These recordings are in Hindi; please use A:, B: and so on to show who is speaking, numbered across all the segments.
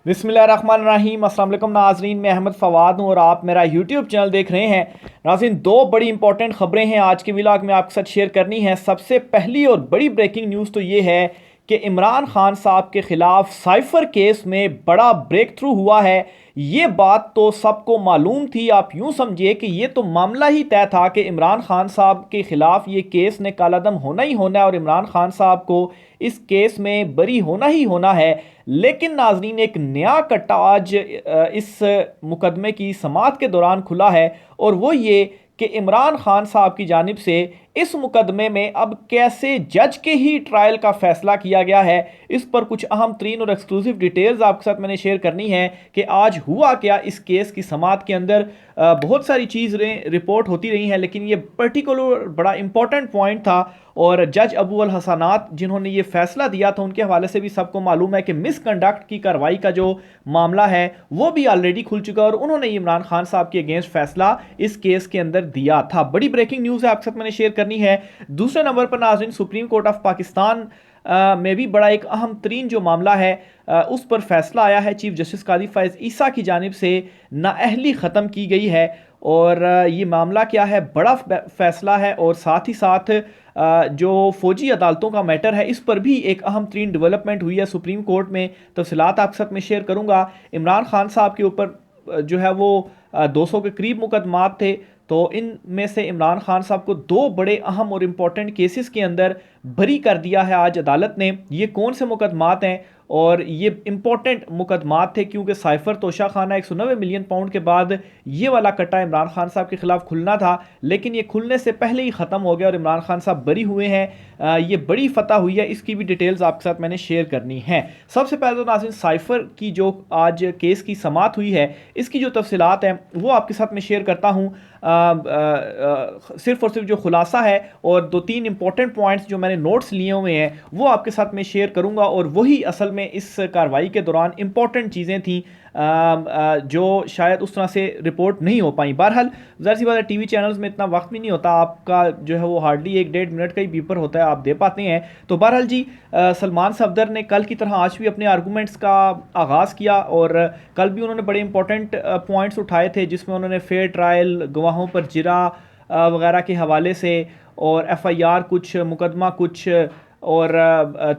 A: बिस्मिल्लाहिर्रहमानिर्रहीम। अस्सलाम वालेकुम नाजरीन, मैं अहमद फवाद हूँ और आप मेरा यूट्यूब चैनल देख रहे हैं। नाजरीन, दो बड़ी इंपॉर्टेंट खबरें हैं आज के व्लॉग में आपके साथ शेयर करनी है। सबसे पहली और बड़ी ब्रेकिंग न्यूज़ तो ये है कि इमरान खान साहब के खिलाफ साइफर केस में बड़ा ब्रेक थ्रू हुआ है। ये बात तो सबको मालूम थी। आप यूं समझिए कि ये तो मामला ही तय था कि इमरान खान साहब के खिलाफ ये केस ने कालादम होना ही होना है और इमरान खान साहब को इस केस में बरी होना ही होना है। लेकिन नाजरीन, एक नया कट्टा आज इस मुकदमे की समाअत के दौरान खुला है और वो ये कि इमरान खान साहब की जानिब से इस मुकदमे में अब कैसे जज के ही ट्रायल का फैसला किया गया है, इस पर कुछ अहम तरीन और एक्सक्लूसिव डिटेल्स आपके साथ मैंने शेयर करनी है कि आज हुआ क्या इस केस की समाअत के अंदर। बहुत सारी चीज़ें रिपोर्ट होती रही हैं, लेकिन ये पर्टिकुलर बड़ा इंपॉर्टेंट पॉइंट था और जज अबू अल हसनात जिन्होंने ये फैसला दिया था उनके हवाले से भी सबको मालूम है कि मिसकंडक्ट की कार्रवाई का जो मामला है वो भी ऑलरेडी खुल चुका है और उन्होंने इमरान खान साहब के अगेंस्ट फैसला इस केस के अंदर दिया था। बड़ी ब्रेकिंग न्यूज़ है, आपके साथ मैंने शेयर करनी है। दूसरे नंबर पर नाज़रीन, सुप्रीम कोर्ट ऑफ पाकिस्तान में भी बड़ा एक अहम तरीन जो मामला है उस पर फैसला आया है। चीफ जस्टिस कादी फ़ैज़ ईसा की जानिब से नाअहली ख़त्म की गई है और ये मामला क्या है, बड़ा फैसला है और साथ ही साथ जो फौजी अदालतों का मैटर है इस पर भी एक अहम तरीन डेवलपमेंट हुई है सुप्रीम कोर्ट में। तफसीलात आपके साथ मैं शेयर करूँगा। इमरान खान साहब के ऊपर जो है वो 200 के करीब मुकदमात थे, तो इन में से इमरान खान साहब को दो बड़े अहम और इम्पॉर्टेंट केसेस के अंदर बरी कर दिया है आज अदालत ने। ये कौन से मुकदमात हैं और ये इंपॉर्टेंट मुकदमात थे क्योंकि साइफर तोशा खाना 190 मिलियन पाउंड के बाद ये वाला कट्टा इमरान खान साहब के खिलाफ खुलना था, लेकिन ये खुलने से पहले ही ख़त्म हो गया और इमरान खान साहब बरी हुए हैं। ये बड़ी फतह हुई है, इसकी भी डिटेल्स आपके साथ मैंने शेयर करनी है। सबसे पहले तो नाज़रीन, साइफर की जो आज केस की समाअत हुई है इसकी जो तफसीलात हैं वो आपके साथ मैं शेयर करता हूँ। सिर्फ और सिर्फ जो खुलासा है और दो तीन इंपॉर्टेंट पॉइंट्स जो मैंने नोट्स लिए हुए हैं वो आपके साथ मैं शेयर करूंगा और वही असल में इस कार्रवाई के दौरान इंपॉर्टेंट चीज़ें थी जो शायद उस तरह से रिपोर्ट नहीं हो पाई। बहरहाल ज़ाहिर सी बात है, टीवी चैनल्स में इतना वक्त भी नहीं होता, आपका जो है वो हार्डली 1-1.5 मिनट का ही बीपर होता है, आप दे पाते हैं। तो बहरहाल जी, सलमान सफदर ने कल की तरह आज भी अपने आर्गूमेंट्स का आगाज़ किया और कल भी उन्होंने बड़े इंपॉर्टेंट पॉइंट्स उठाए थे जिसमें उन्होंने फेयर ट्रायल, गवाहों पर जिरा वगैरह के हवाले से और एफआईआर कुछ, मुकदमा कुछ और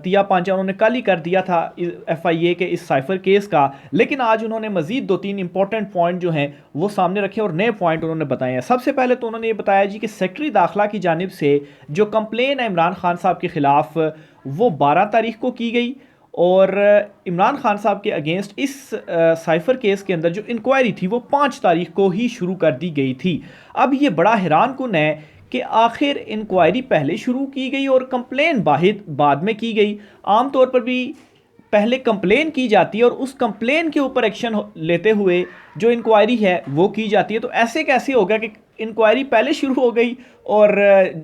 A: तिया पांचा उन्होंने कल ही कर दिया था एफआईए के इस साइफर केस का। लेकिन आज उन्होंने मजीद दो तीन इंपॉर्टेंट पॉइंट जो हैं वो सामने रखे और नए पॉइंट उन्होंने बताए हैं। सबसे पहले तो उन्होंने ये बताया जी कि सेक्रेटरी दाखिला की जानिब से जो कंप्लेन है इमरान खान साहब के खिलाफ वो 12 तारीख को की गई और इमरान खान साहब के अगेंस्ट इस साइफर केस के अंदर जो इंक्वायरी थी वो 5 तारीख को ही शुरू कर दी गई थी। अब ये बड़ा हैरान कुन है कि आखिर इंक्वायरी पहले शुरू की गई और कंप्लेन बाद में की गई। आमतौर पर भी पहले कंप्लेन की जाती है और उस कंप्लेन के ऊपर एक्शन लेते हुए जो इंक्वायरी है वो की जाती है। तो ऐसे कैसे हो गया कि इंक्वायरी पहले शुरू हो गई और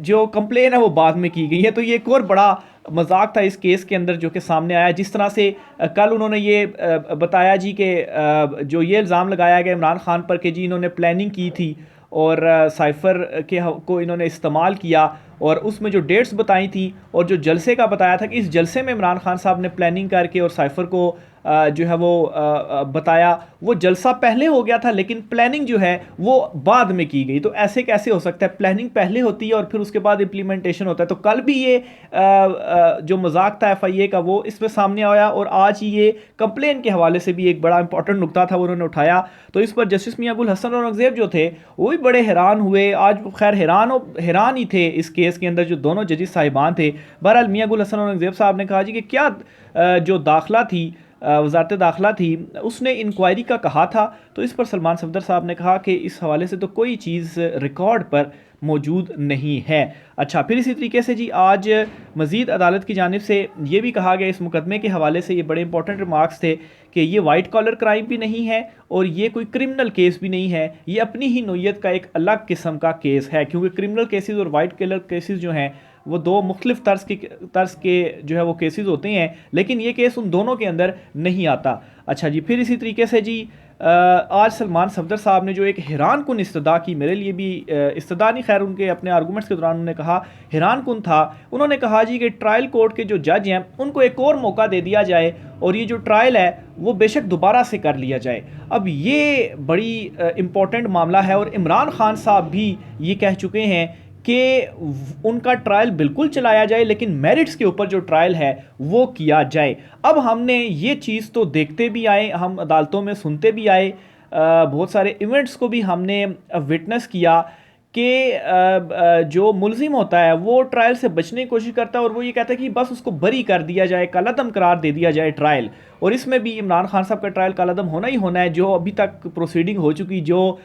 A: जो कंप्लेन है वो बाद में की गई है। तो ये एक और बड़ा मजाक था इस केस के अंदर जो कि सामने आया। जिस तरह से कल उन्होंने ये बताया जी कि जो ये इल्ज़ाम लगाया गया इमरान खान पर कि जी इन्होंने प्लानिंग की थी और साइफर के को इन्होंने इस्तेमाल किया और उसमें जो डेट्स बताई थी और जो जलसे का बताया था कि इस जलसे में इमरान खान साहब ने प्लानिंग करके और साइफर को जो है वो बताया, वो जलसा पहले हो गया था लेकिन प्लानिंग जो है वो बाद में की गई। तो ऐसे कैसे हो सकता है, प्लानिंग पहले होती है और फिर उसके बाद इम्प्लीमेंटेशन होता है। तो कल भी ये जो मजाक था एफआईए का वो इसमें सामने आया और आज ये कंप्लेन के हवाले से भी एक बड़ा इंपॉर्टेंट नुकता था वो उन्होंने उठाया। तो इस पर जस्टिस मियां गुल हसन औरंगजेब जो थे वो भी बड़े हैरान हुए। आज खैर हैरान ही थे इस केस के अंदर जो दोनों जजेस साहिबान थे। बहरहाल मियां गुल हसन औरंगजेब साहब ने कहा जी कि क्या जो दाखिला थी, वजारत दाखिला थी, उसने इंक्वायरी का कहा था। तो इस पर सलमान सफदर साहब ने कहा कि इस हवाले से तो कोई चीज़ रिकॉर्ड पर मौजूद नहीं है। अच्छा, फिर इसी तरीके से जी आज मज़ीद अदालत की जानिब से ये भी कहा गया इस मुकदमे के हवाले से, ये बड़े इंपॉर्टेंट रिमार्क्स थे कि ये वाइट कॉलर क्राइम भी नहीं है और ये कोई क्रिमिनल केस भी नहीं है, ये अपनी ही नोयत का एक अलग किस्म का केस है क्योंकि क्रिमिनल केसेस और वाइट कॉलर केसेस जो हैं वो दो मुख्तलिफ तर्ज के जो है वो केसेस होते हैं, लेकिन ये केस उन दोनों के अंदर नहीं आता। अच्छा जी, फिर इसी तरीके से जी आज सलमान सफदर साहब ने जो एक हैरान कुन इस्तदा की, मेरे लिए भी इस्तदा नहीं, खैर उनके अपने आर्गूमेंट्स के दौरान उन्होंने कहा हैरान कुन था। उन्होंने कहा जी कि ट्रायल कोर्ट के जो जज हैं उनको एक और मौका दे दिया जाए और ये जो ट्रायल है वो बेशक दोबारा से कर लिया जाए। अब ये बड़ी इम्पॉर्टेंट मामला है और इमरान खान साहब भी ये कह चुके हैं कि उनका ट्रायल बिल्कुल चलाया जाए, लेकिन मेरिट्स के ऊपर जो ट्रायल है वो किया जाए। अब हमने ये चीज़ तो देखते भी आए, हम अदालतों में सुनते भी आए, बहुत सारे इवेंट्स को भी हमने विटनेस किया कि जो मुलजिम होता है वो ट्रायल से बचने की कोशिश करता है और वो ये कहता है कि बस उसको बरी कर दिया जाए, कालादम करार दे दिया जाए ट्रायल। और इसमें भी इमरान खान साहब का ट्रायल कालादम होना ही होना है। जो अभी तक प्रोसीडिंग हो चुकी, जो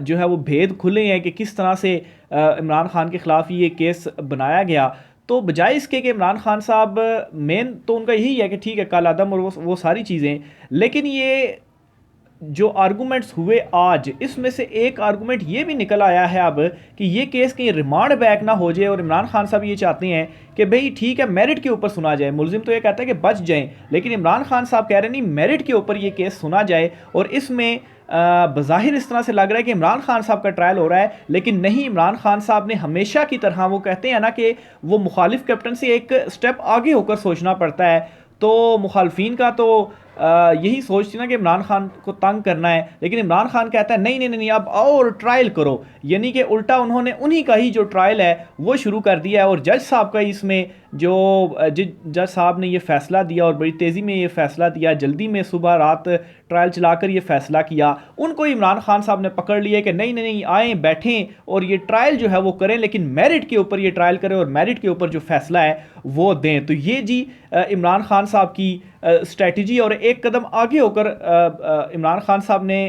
A: है वो भेद खुले हैं कि किस तरह से इमरान खान के ख़िलाफ़ ये केस बनाया गया। तो बजाय इसके कि इमरान खान साहब, मेन तो उनका यही है कि ठीक है कालादम और वो सारी चीज़ें, लेकिन ये जो आर्गूमेंट्स हुए आज, इसमें से एक आर्गूमेंट ये भी निकल आया है अब कि ये केस कहीं रिमांड बैक ना हो जाए और इमरान खान साहब ये चाहते हैं कि भाई ठीक है मेरिट के ऊपर सुना जाए। मुलजिम तो ये कहता है कि बच जाएं, लेकिन इमरान खान साहब कह रहे हैं नहीं, मेरिट के ऊपर ये केस सुना जाए। और इसमें बज़ाहिर इस तरह से लग रहा है कि इमरान खान साहब का ट्रायल हो रहा है, लेकिन नहीं, इमरान खान साहब ने हमेशा की तरह, वो कहते हैं ना कि वो मुखालिफ कैप्टन से एक स्टेप आगे होकर सोचना पड़ता है। तो मुखालफिन का तो यही सोचती ना कि इमरान खान को तंग करना है, लेकिन इमरान खान कहता है नहीं नहीं नहीं, अब आओ और ट्रायल करो। यानी कि उल्टा उन्होंने उन्हीं का ही जो ट्रायल है वो शुरू कर दिया है। और जज साहब का इसमें जो जज साहब ने ये फ़ैसला दिया और बड़ी तेज़ी में ये फ़ैसला दिया, जल्दी में सुबह रात ट्रायल चलाकर ये फ़ैसला किया, उनको इमरान खान साहब ने पकड़ लिया कि नहीं नहीं नहीं, आएँ बैठें और ये ट्रायल जो है वो करें, लेकिन मेरिट के ऊपर ये ट्रायल करें और मेरिट के ऊपर जो फ़ैसला है वो दें। तो ये जी इमरान खान साहब की स्ट्रेटजी, और एक कदम आगे होकर इमरान खान साहब ने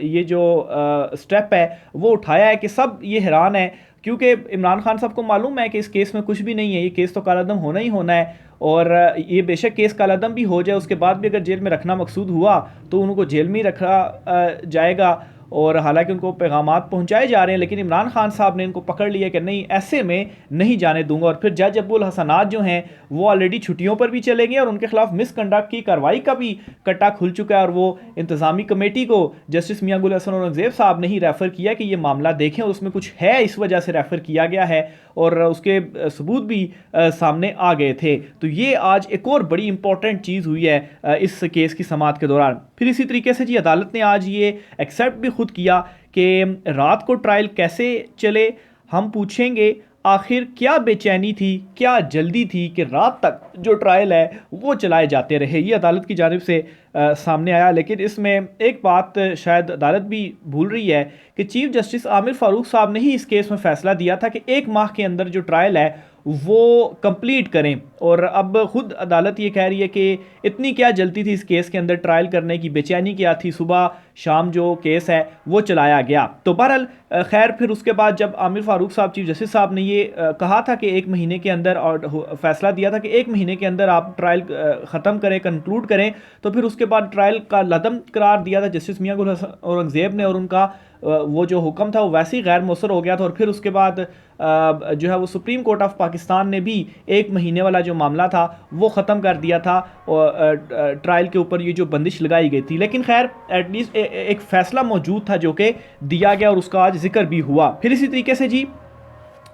A: ये जो स्टेप है वो उठाया है कि सब ये हैरान है, क्योंकि इमरान खान साहब को मालूम है कि इस केस में कुछ भी नहीं है, ये केस तो कालादम होना ही होना है। और ये बेशक केस कालादम भी हो जाए, उसके बाद भी अगर जेल में रखना मकसूद हुआ तो उनको जेल में ही रखा जाएगा। और हालांकि उनको पैगामात पहुंचाए जा रहे हैं, लेकिन इमरान खान साहब ने इनको पकड़ लिया कि नहीं, ऐसे में नहीं जाने दूंगा। और फिर जज अब्दुल हसनात जो हैं वो ऑलरेडी छुट्टियों पर भी चले गए और उनके खिलाफ मिसकंडक्ट की कार्रवाई का भी कट्टा खुल चुका है। और वो इंतज़ामी कमेटी को जस्टिस मियां गुल हसन औरंगज़ेब साहब ने ही रेफ़र किया कि ये मामला देखें और उसमें कुछ है, इस वजह से रेफ़र किया गया है, और उसके सबूत भी सामने आ गए थे। तो ये आज एक और बड़ी इंपॉर्टेंट चीज़ हुई है इस केस की समाअत के दौरान। फिर इसी तरीके से जी अदालत ने आज ये एक्सेप्ट भी खुद किया कि रात को ट्रायल कैसे चले। हम पूछेंगे आखिर क्या बेचैनी थी, क्या जल्दी थी कि रात तक जो ट्रायल है वो चलाए जाते रहे, ये अदालत की जानिब से सामने आया। लेकिन इसमें एक बात शायद अदालत भी भूल रही है कि चीफ जस्टिस आमिर फारूक साहब ने ही इस केस में फ़ैसला दिया था कि 1 माह के अंदर जो ट्रायल है वो कंप्लीट करें। और अब खुद अदालत ये कह रही है कि इतनी क्या जल्दी थी इस केस के अंदर ट्रायल करने की, बेचैनी क्या थी, सुबह शाम जो केस है वो चलाया गया। तो बहरहाल खैर फिर उसके बाद जब आमिर फारूक साहब चीफ जस्टिस साहब ने ये कहा था कि 1 महीने के अंदर, और फैसला दिया था कि 1 महीने के अंदर आप ट्रायल ख़त्म करें, कंक्लूड करें, तो फिर उसके बाद ट्रायल का लदम करार दिया था जस्टिस मियां गुल हसन औरंगज़ेब ने, और उनका वो जो हुक्म था वो वैसे ही गैर मौसर हो गया था। और फिर उसके बाद जो है वो सुप्रीम कोर्ट ऑफ पाकिस्तान ने भी 1 महीने वाला जो मामला था वो ख़त्म कर दिया था, और ट्रायल के ऊपर ये जो बंदिश लगाई गई थी। लेकिन खैर एटलीस्ट एक फ़ैसला मौजूद था जो कि दिया गया और उसका आज जिक्र भी हुआ। फिर इसी तरीके से जी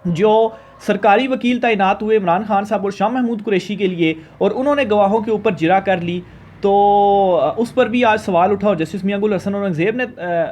A: जो सरकारी वकील तैनात हुए इमरान खान साहब और शाह महमूद कुरैशी के लिए, और उन्होंने गवाहों के ऊपर जिरा कर ली, तो उस पर भी आज सवाल उठा और जस्टिस मियां गुल हसन औरंगज़ेब ने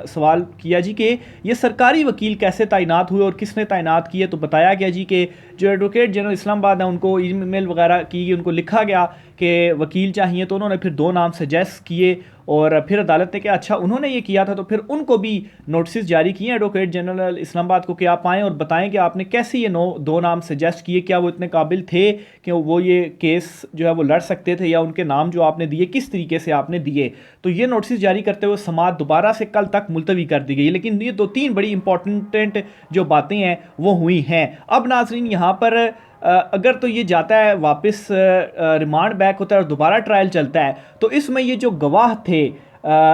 A: सवाल किया जी कि ये सरकारी वकील कैसे तैनात हुए और किसने तैनात किए। तो बताया गया जी कि जो एडवोकेट जनरल इस्लामाबाद है उनको ईमेल वगैरह की, उनको लिखा गया कि वकील चाहिए, तो उन्होंने फिर 2 नाम सजेस्ट किए। और फिर अदालत ने कहा अच्छा उन्होंने ये किया था, तो फिर उनको भी नोटिस जारी किए एडवोकेट जनरल इस्लामाबाद को कि आप आएँ और बताएं कि आपने कैसे ये 2 नाम सजेस्ट किए, क्या वो इतने काबिल थे कि वो ये केस जो है वो लड़ सकते थे, या उनके नाम जो आपने दिए किस तरीके से आपने दिए। तो ये नोटिस जारी करते हुए समाअत दोबारा से कल तक मुलतवी कर दी गई। लेकिन ये 2-3 बड़ी इंपॉर्टेंट जो बातें हैं वो हुई हैं। अब नाज़रीन यहाँ पर अगर तो ये जाता है वापस, रिमांड बैक होता है और दोबारा ट्रायल चलता है, तो इसमें ये जो गवाह थे,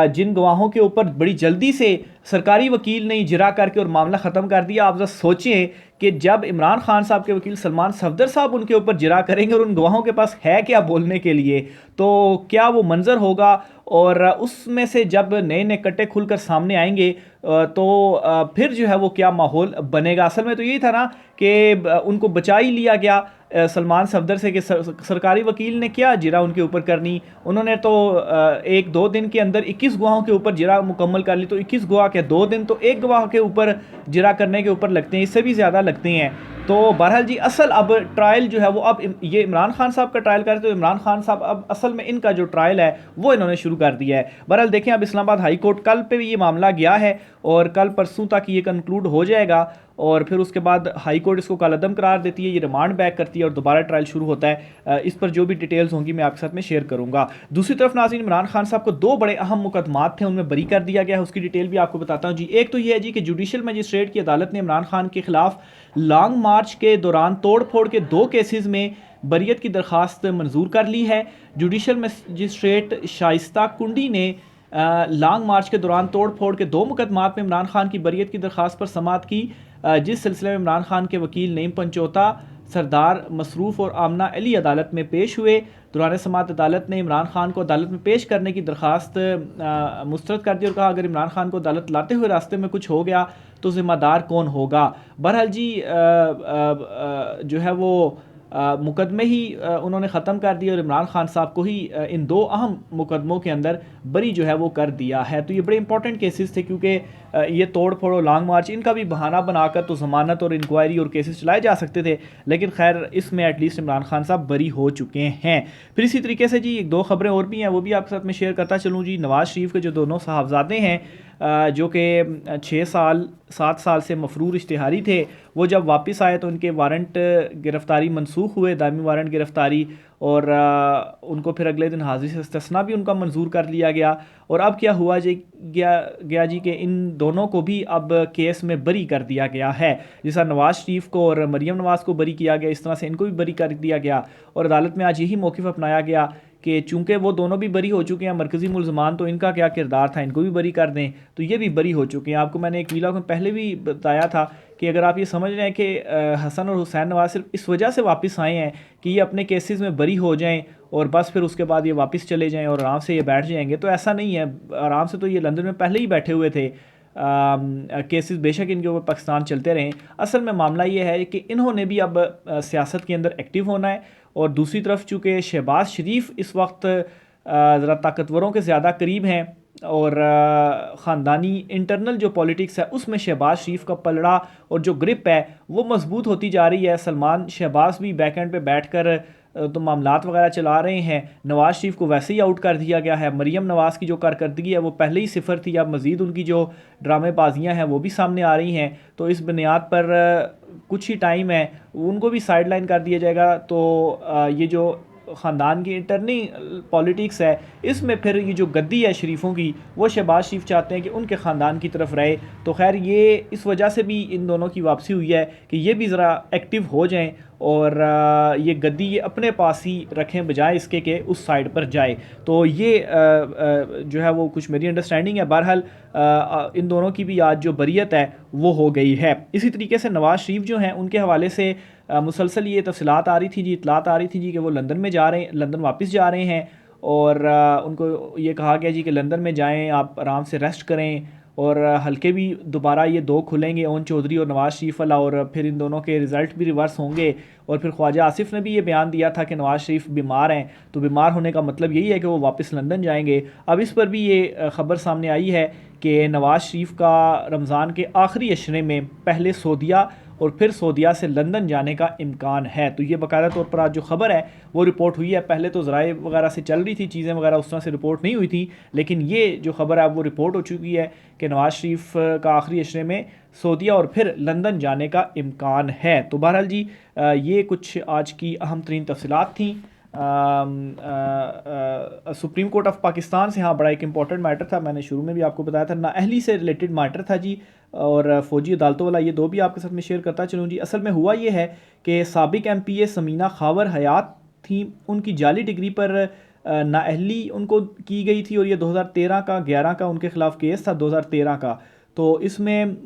A: जिन गवाहों के ऊपर बड़ी जल्दी से सरकारी वकील ने इजरा करके और मामला ख़त्म कर दिया। आप जरा सोचें कि जब इमरान खान साहब के वकील सलमान सफदर साहब उनके ऊपर जिरा करेंगे और उन गवाहों के पास है क्या बोलने के लिए, तो क्या वो मंजर होगा। और उसमें से जब नए नए कट्टे खुलकर सामने आएंगे तो फिर जो है वो क्या माहौल बनेगा। असल में तो यही था ना कि उनको बचा ही लिया गया सलमान सफदर से कि सरकारी वकील ने क्या जिरा उनके ऊपर करनी। उन्होंने तो एक दो दिन के अंदर 21 गवाहों के ऊपर जिरा मुकम्मल कर ली। तो 21 गवाह के 2 दिन तो एक गवाह के ऊपर जिरा करने के ऊपर लगते हैं, इससे भी ज़्यादा लगते हैं। तो बहरहाल जी असल अब ट्रायल जो है वो अब ये इमरान खान साहब का ट्रायल करते तो इमरान खान साहब अब असल में इनका जो ट्रायल है वो इन्होंने शुरू कर दिया है। बहरहाल देखें अब इस्लामाबाद हाई कोर्ट कल पे भी ये मामला गया है और कल परसों तक ये कंक्लूड हो जाएगा और फिर उसके बाद हाई कोर्ट इसको कलअदम करार देती है, ये रिमांड बैक करती है और दोबारा ट्रायल शुरू होता है। इस पर जो भी डिटेल्स होंगी मैं आपके साथ में शेयर करूंगा। दूसरी तरफ नाज़रीन, इमरान खान साहब को 2 बड़े अहम मुकदमात थे, उनमें बरी कर दिया गया है, उसकी डिटेल भी आपको बताता हूँ जी। एक तो ये है जी कि जुडिशल मजिस्ट्रेट की अदालत ने इमरान खान के खिलाफ लॉन्ग मार्च के दौरान तोड़ फोड़ के 2 केसेस में बरियत की दरखास्त मंजूर कर ली है। जुडिशल मजिस्ट्रेट शाइस्ता कुंडी ने लॉन्ग मार्च के दौरान तोड़ फोड़ के 2 मुकदमात में इमरान खान की बरियत की दरखास्त पर समाअत की, जिस सिलसिले में इमरान खान के वकील नईम पंचोता, सरदार मसरूफ़ और आमना अली अदालत में पेश हुए। दौरान समाअत अदालत ने इमरान खान को अदालत में पेश करने की दरखास्त मुस्तरद कर दी और कहा अगर इमरान खान को अदालत लाते हुए रास्ते में कुछ हो गया तो ज़िम्मेदार कौन होगा। बहरहाल जी जो है वो मुकदमे ही उन्होंने ख़त्म कर दिए और इमरान खान साहब को ही इन 2 अहम मुकदमों के अंदर बरी जो है वो कर दिया है। तो ये बड़े इंपॉर्टेंट केसेस थे क्योंकि ये तोड़ फोड़ और लॉन्ग मार्च इनका भी बहाना बनाकर तो ज़मानत और इंक्वायरी और केसेस चलाए जा सकते थे, लेकिन खैर इसमें एटलीस्ट इमरान खान साहब बरी हो चुके हैं। फिर इसी तरीके से जी 1-2 खबरें और भी हैं, वो भी आपके साथ में शेयर करता चलूँ जी। नवाज़ शरीफ के जो दोनों साहबजादे हैं जो कि 6 साल 7 साल से मफरूर इश्तिहारी थे, वो जब वापस आए तो उनके वारंट गिरफ़्तारी मनसूख हुए, दामी वारंट गिरफ़्तारी, और उनको फिर अगले दिन हाजिर से इस्तिस्ना भी उनका मंजूर कर लिया गया। और अब क्या हुआ जी गया जी कि इन दोनों को भी अब केस में बरी कर दिया गया है। जैसा नवाज़ शरीफ को और मरीम नवाज़ को बरी किया गया, इस तरह से इनको भी बरी कर दिया गया। और अदालत में आज यही मौक़िफ़ अपनाया गया कि चूंकि वो दोनों भी बरी हो चुके हैं, मरकज़ी मुल्ज़मान, तो इनका क्या किरदार था, इनको भी बरी कर दें, तो ये भी बरी हो चुके हैं। आपको मैंने एक वीडियो में पहले भी बताया था कि अगर आप ये समझ रहे हैं कि हसन और हुसैन नवाज सिर्फ इस वजह से वापस आए हैं कि ये अपने केसेस में बरी हो जाएं और बस फिर उसके बाद ये वापस चले जाएं और आराम से ये बैठ जाएंगे, तो ऐसा नहीं है। आराम से तो ये लंदन में पहले ही बैठे हुए थे। केसेस बेशक इनके ऊपर पाकिस्तान चलते रहें, असल में मामला ये है कि इन्होंने भी अब सियासत के अंदर एक्टिव होना है। और दूसरी तरफ चूँकि शहबाज शरीफ इस वक्त ज़रा ताकतवरों के ज़्यादा करीब हैं और ख़ानदानी इंटरनल जो पॉलिटिक्स है उसमें शहबाज शरीफ का पलड़ा और जो ग्रिप है वो मजबूत होती जा रही है। सलमान शहबाज भी बैक एंड पे बैठकर तो मामलात वगैरह चला रहे हैं। नवाज़ शरीफ को वैसे ही आउट कर दिया गया है। मरीम नवाज़ की जो कारकर्दगी है वो पहले ही सिफर थी, अब मज़ीद उनकी जो ड्रामेबाजियाँ हैं वो भी सामने आ रही हैं। तो इस बुनियाद पर कुछ ही टाइम है उनको भी साइड लाइन कर दिया जाएगा। तो ये जो ख़ानदान की इंटरनल पॉलिटिक्स है इसमें फिर ये जो गद्दी है शरीफों की वो शहबाज शरीफ चाहते हैं कि उनके ख़ानदान की तरफ रहे। तो खैर ये इस वजह से भी इन दोनों की वापसी हुई है कि ये भी ज़रा एक्टिव हो जाएं और ये गद्दी ये अपने पास ही रखें बजाय इसके कि उस साइड पर जाए। तो ये जो है वो कुछ मेरी अंडरस्टैंडिंग है। बहरहाल इन दोनों की भी आज जो बरियत है वो हो गई है। इसी तरीके से नवाज़ शरीफ जो हैं उनके हवाले से मुसलसल ये तफसीलात आ रही थी जी, इतलात आ रही थी जी कि वो लंदन में जा रहे हैं, लंदन वापस जा रहे हैं। और उनको ये कहा गया जी कि लंदन में जाएं, आप आराम से रेस्ट करें और हल्के भी दोबारा ये 2 खुलेंगे, ओन चौधरी और नवाज़ शरीफ वाला, और फिर इन दोनों के रिज़ल्ट भी रिवर्स होंगे। और फिर ख्वाजा आसिफ ने भी ये बयान दिया था कि नवाज़ शरीफ बीमार हैं, तो बीमार होने का मतलब यही है कि वो वापस लंदन जाएंगे। अब इस पर भी ये ख़बर सामने आई है कि नवाज़ शरीफ का रमज़ान के आखिरी अशरे में पहले सऊदीया और फिर सऊदीया से लंदन जाने का इम्कान है। तो ये बाकायदा तौर पर आज जो खबर है वो रिपोर्ट हुई है। पहले तो ज़राए वगैरह से चल रही थी चीज़ें वगैरह, उस तरह से रिपोर्ट नहीं हुई थी, लेकिन ये जो खबर है वो रिपोर्ट हो चुकी है कि नवाज़ शरीफ का आखिरी अशरे में सऊदीया और फिर लंदन जाने का इम्कान है। तो बहरहाल जी ये कुछ आज की अहम तरीन तफसीलात थी। सुप्रीम कोर्ट ऑफ पाकिस्तान से, हाँ, बड़ा एक इंपॉर्टेंट मैटर था, मैंने शुरू में भी आपको बताया था, नाअहली से रिलेटेड मैटर था जी, और फ़ौजी अदालतों वाला, ये 2 भी आपके साथ में शेयर करता चलूँ जी। असल में हुआ ये है कि साबिक MPA समीना खावर हयात थी, उनकी जाली डिग्री पर नाअहली उनको की गई थी और ये 2013 का 11 का उनके ख़िलाफ़ केस था, 2013 का। तो इसमें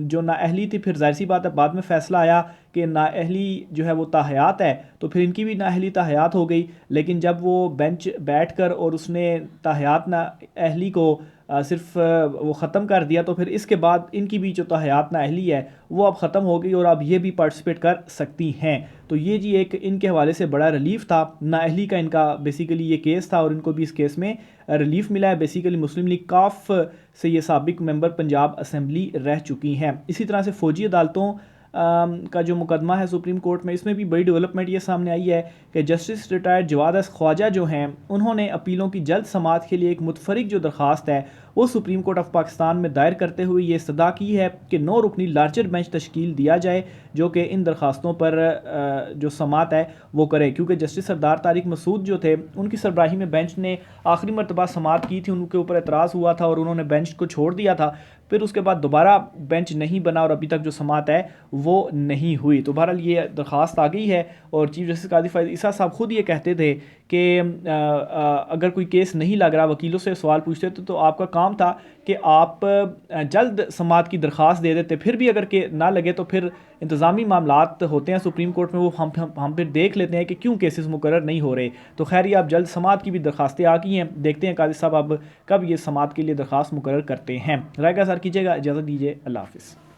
A: जो नाअहली थी, फिर ज़ाहिर सी बात है बाद में फ़ैसला आया कि नाअहली जो है वो ताहयात है, तो फिर इनकी भी नाअहली ताहयात हो गई। लेकिन जब वो बेंच बैठ कर और उसने ताहयात नाअहली को सिर्फ वो ख़त्म कर दिया, तो फिर इसके बाद इनकी भी जो ताहयात नाअहली है वो अब ख़त्म हो गई और अब ये भी पार्टिसिपेट कर सकती हैं। तो ये जी एक इनके हवाले से बड़ा रिलीफ था। नाअहली का इनका बेसिकली ये केस था और इनको भी इस केस में रिलीफ मिला है। बेसिकली मुस्लिम लीग काफ से ये साबिक मेंबर पंजाब असम्बली रह चुकी हैं। इसी तरह से फ़ौजी अदालतों का जो मुकदमा है सुप्रीम कोर्ट में, इसमें भी बड़ी डेवलपमेंट ये सामने आई है कि justice retired Jawwad S Khawaja जो हैं उन्होंने अपीलों की जल्द समाअत के लिए एक मुतफरिक जो दरख्वास्त है वो सुप्रीम कोर्ट ऑफ पाकिस्तान में दायर करते हुए ये इस्तदा की है कि 9 रुकनी लार्जर बेंच तश्कील दिया जाए जो कि इन दरख्वास्तों पर जो समाअत है वो करे। क्योंकि जस्टिस सरदार तारिक मसूद जो थे उनकी सरबराही में बेंच ने आखिरी मरतबा समाअत की थी, उनके ऊपर एतराज़ हुआ था और उन्होंने बेंच को छोड़ दिया था। फिर उसके बाद दोबारा बेंच नहीं बना और अभी तक जो समाअत है वो नहीं हुई। तो बहरहाल ये दरख्वास्त आ गई है और चीफ जस्टिस काजी फ़ाइज़ ईसा साहब खुद ये कहते थे कि अगर कोई केस नहीं लग रहा, वकीलों से सवाल पूछते तो आपका काम था कि आप जल्द समाअत की दरख्वास्त दे देते। फिर भी अगर के ना लगे तो फिर इंतज़ामी मामलात होते हैं सुप्रीम कोर्ट में, वो हम फिर देख लेते हैं कि क्यों केसेस मुकर्रर नहीं हो रहे। तो खैर ये अब जल्द समाअत की भी दरख्वास्तें आ गई हैं। देखते हैं काजी साहब अब कब ये समाअत के लिए दरख्वास्त मुकर्रर करते हैं। राय का सर कीजिएगा, इजाज़त दीजिए, अल्लाह हाफ़िज़।